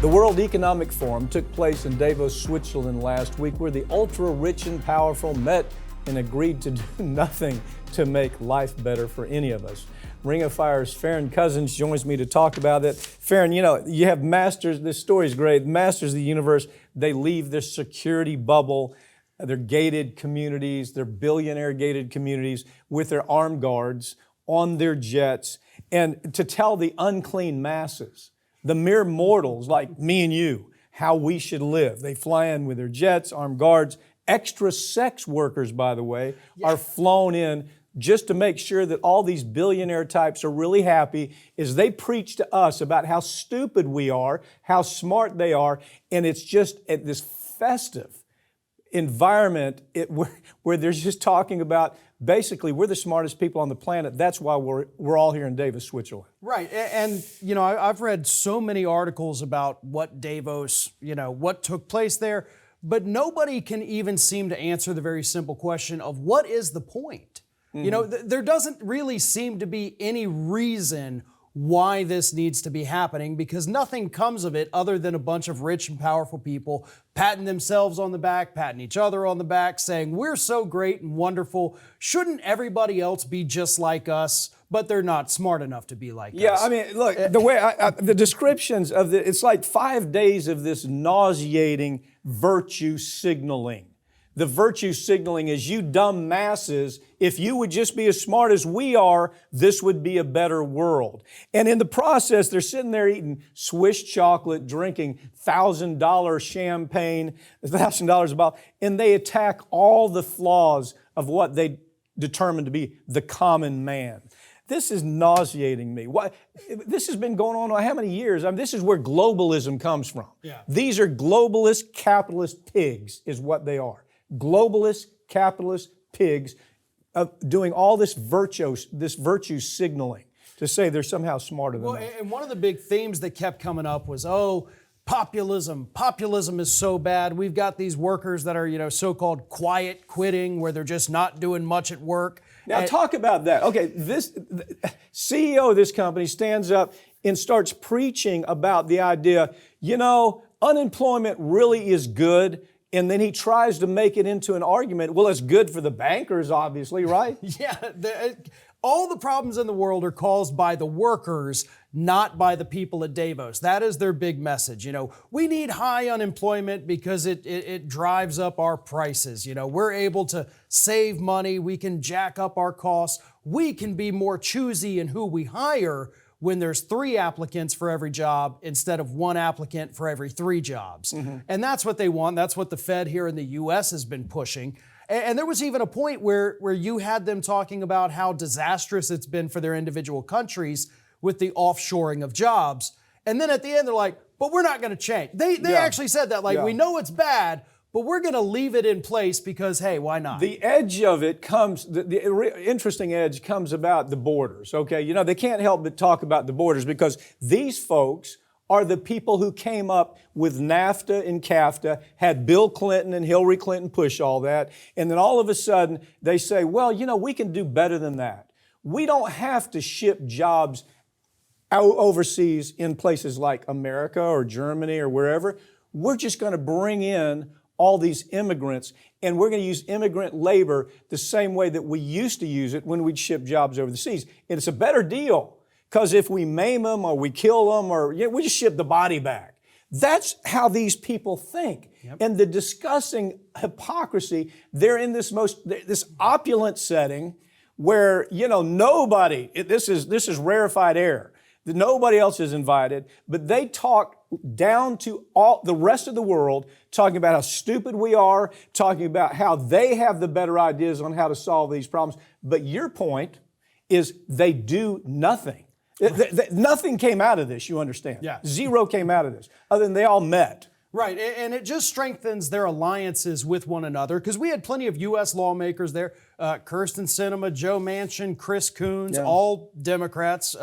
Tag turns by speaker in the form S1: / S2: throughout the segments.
S1: The World Economic Forum took place in Davos, Switzerland last week, where the ultra-rich and powerful met and agreed to do nothing to make life better for any of us. Ring of Fire's Farron Cousins joins me to talk about it. Farron, you have masters, this story's great, masters of the universe. They leave their security bubble, their gated communities, their billionaire gated communities with their armed guards on their jets, and to tell the unclean masses, the mere mortals like me and you, how we should live. They fly in with their jets, armed guards. Extra sex workers, by the way, are flown in just to make sure that all these billionaire types are really happy as they preach to us about how stupid we are, how smart they are, and it's just at this festive environment where they're just talking about basically we're the smartest people on the planet. That's why we're all here in Davos, Switzerland.
S2: Right, and I've read so many articles about what Davos, what took place there, but nobody can even seem to answer the very simple question of what is the point? There doesn't really seem to be any reason why this needs to be happening, because nothing comes of it other than a bunch of rich and powerful people patting themselves on the back, patting each other on the back, saying, we're so great and wonderful. Shouldn't everybody else be just like us? But they're not smart enough to be like us.
S1: Yeah, I mean, look, the way the descriptions of it's like 5 days of this nauseating virtue signaling. The virtue signaling is, you dumb masses, if you would just be as smart as we are, this would be a better world. And in the process, they're sitting there eating Swiss chocolate, drinking $1,000 champagne, $1,000 a bottle, and they attack all the flaws of what they determine to be the common man. This is nauseating me. This has been going on how many years? I mean, this is where globalism comes from.
S2: Yeah.
S1: These are globalist, capitalist pigs is what they are. Globalist, capitalist pigs doing all this virtue signaling to say they're somehow smarter than us.
S2: And one of the big themes that kept coming up was, populism. Populism is so bad. We've got these workers that are, so-called quiet quitting, where they're just not doing much at work.
S1: Now talk about that. Okay, the CEO of this company stands up and starts preaching about the idea, unemployment really is good. And then he tries to make it into an argument. Well, it's good for the bankers, obviously, right?
S2: Yeah, all the problems in the world are caused by the workers, not by the people at Davos. That is their big message. We need high unemployment because it drives up our prices. We're able to save money. We can jack up our costs. We can be more choosy in who we hire when there's 3 applicants for every job instead of 1 applicant for every 3 jobs. Mm-hmm. And that's what they want. That's what the Fed here in the U.S. has been pushing. And there was even a point where you had them talking about how disastrous it's been for their individual countries with the offshoring of jobs. And then at the end, they're like, but we're not going to change. They actually said that, we know it's bad, but we're going to leave it in place because, hey, why not?
S1: The edge of it comes, the interesting edge comes about the borders, okay? They can't help but talk about the borders because these folks are the people who came up with NAFTA and CAFTA, had Bill Clinton and Hillary Clinton push all that, and then all of a sudden they say, well, we can do better than that. We don't have to ship jobs overseas in places like America or Germany or wherever. We're just going to bring in all these immigrants, and we're going to use immigrant labor the same way that we used to use it when we'd ship jobs over the seas. And it's a better deal, because if we maim them or we kill them or we just ship the body back. That's how these people think. Yep. And the disgusting hypocrisy, they're in this opulent setting where, nobody, this is rarefied air. Nobody else is invited, but they talk down to all the rest of the world, talking about how stupid we are, talking about how they have the better ideas on how to solve these problems. But your point is they do nothing. Nothing came out of this, you understand.
S2: Yeah.
S1: 0 came out of this, other than they all met.
S2: Right, and it just strengthens their alliances with one another, because we had plenty of U.S. lawmakers there, Kyrsten Sinema, Joe Manchin, Chris Coons, all Democrats,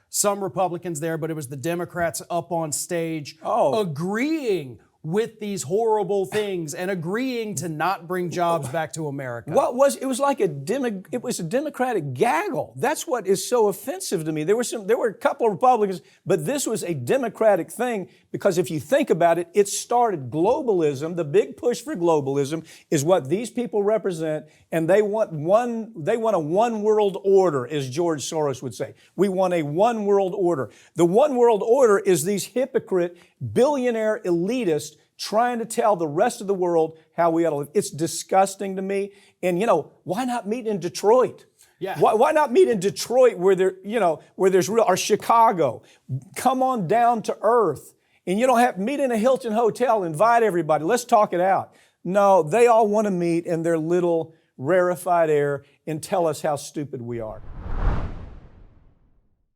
S2: some Republicans there, but it was the Democrats up on stage agreeing with these horrible things and agreeing to not bring jobs back to America.
S1: It was like it was a Democratic gaggle. That's what is so offensive to me. There were a couple of Republicans, but this was a Democratic thing because if you think about it, it started globalism. The big push for globalism is what these people represent, and they want a one world order, as George Soros would say. We want a one world order. The one world order is these hypocrite billionaire elitists trying to tell the rest of the world how we ought to live. It's disgusting to me. And, why not meet in Detroit?
S2: Yeah.
S1: Why not meet in Detroit where there's real, or Chicago? Come on down to earth. And you don't have to meet in a Hilton hotel, invite everybody. Let's talk it out. No, they all want to meet in their little rarefied air and tell us how stupid we are.